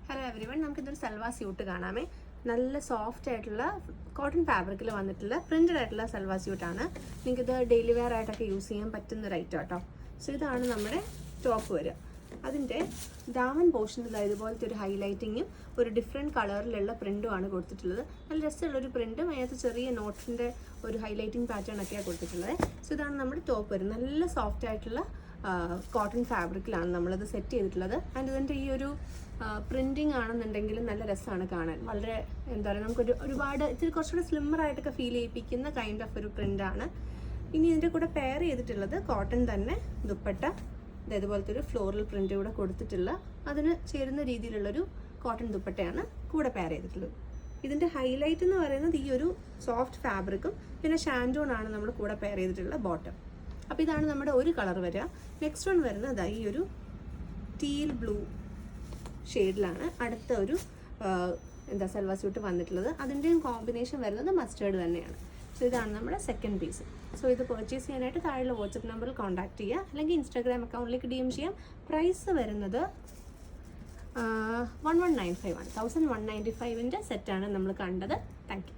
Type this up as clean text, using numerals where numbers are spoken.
Hello everyone, നമുക്കിതൊരു salwar suit കാണാമേ. നല്ല soft ആയിട്ടുള്ള കോട്ടൺ ഫാബ്രിക്കിൽ വന്നിട്ടുള്ള പ്രിന്റഡ് ആയിട്ടുള്ള സൽവാർ സ്യൂട്ടാണ്. നിങ്ങൾക്കിത് ഡെയിലി വെയർ ആയിട്ടൊക്കെ യൂസ് ചെയ്യാൻ പറ്റുന്ന ഒരു ഐറ്റം കേട്ടോ. സോ ഇതാണ് നമ്മുടെ ടോപ്പ് വരിക. അതിൻ്റെ ദാമൻ പോർഷനിൽ ഇതുപോലത്തെ ഒരു ഹൈലൈറ്റിങ്ങും ഒരു ഡിഫറെൻറ്റ് കളറിലുള്ള പ്രിൻറ്റുമാണ് കൊടുത്തിട്ടുള്ളത്. നല്ല രസമുള്ളൊരു പ്രിൻറ്റും അതിനകത്ത് ചെറിയ നോട്ടിൻ്റെ ഒരു ഹൈലൈറ്റിംഗ് പാറ്റേൺ ഒക്കെയാണ് കൊടുത്തിട്ടുള്ളത്. സോ ഇതാണ് നമ്മുടെ ടോപ്പ് വരുന്നത്. നല്ല സോഫ്റ്റ് ആയിട്ടുള്ള കോട്ടൺ ഫാബ്രിക്കിലാണ് നമ്മളത് സെറ്റ് ചെയ്തിട്ടുള്ളത്. ആൻഡ് ഇതിൻ്റെ ഈ ഒരു പ്രിൻറ്റിങ് ആണെന്നുണ്ടെങ്കിൽ നല്ല രസമാണ് കാണാൻ. വളരെ എന്താ പറയുക, നമുക്കൊരു ഒരുപാട് ഇത്തിരി കുറച്ചുകൂടി സ്ലിമ്മറായിട്ടൊക്കെ ഫീൽ ചെയ്യിപ്പിക്കുന്ന കൈൻഡ് ഓഫ് ഒരു പ്രിൻ്റാണ്. ഇനി ഇതിൻ്റെ കൂടെ പെയർ ചെയ്തിട്ടുള്ളത് കോട്ടൺ തന്നെ ദുപ്പട്ട, ഇതേപോലത്തെ ഒരു ഫ്ലോറൽ പ്രിൻ്റ് കൂടെ കൊടുത്തിട്ടുള്ള അതിന് ചേരുന്ന രീതിയിലുള്ളൊരു കോട്ടൺ ദുപ്പട്ടയാണ് കൂടെ പെയർ ചെയ്തിട്ടുള്ളത്. ഇതിൻ്റെ ഹൈലൈറ്റ് എന്ന് പറയുന്നത് ഈ ഒരു സോഫ്റ്റ് ഫാബ്രിക്കും പിന്നെ ഷാൻഡോണാണ് നമ്മൾ കൂടെ പെയർ ചെയ്തിട്ടുള്ള ബോട്ടം. അപ്പോൾ ഇതാണ് നമ്മുടെ ഒരു കളർ വരിക. നെക്സ്റ്റ് വൺ വരുന്നത് ഈ ഒരു ടീൽ ബ്ലൂ ഷെയ്ഡിലാണ് അടുത്ത ഒരു സൽവാർ സ്യൂട്ട് വന്നിട്ടുള്ളത്. അതിൻ്റെയും കോമ്പിനേഷൻ വരുന്നത് മസ്റ്റേർഡ് തന്നെയാണ്. സോ ഇതാണ് നമ്മുടെ സെക്കൻഡ് പീസ്. സോ ഇത് പർച്ചേസ് ചെയ്യാനായിട്ട് താഴെയുള്ള വാട്സപ്പ് നമ്പറിൽ കോൺടാക്ട് ചെയ്യുക, അല്ലെങ്കിൽ ഇൻസ്റ്റാഗ്രാം അക്കൗണ്ടിലേക്ക് DM ചെയ്യാം. പ്രൈസ് വരുന്നത് 1195 ആണ്. 1195ൻ്റെ സെറ്റാണ് നമ്മൾ കണ്ടത്. Thank you.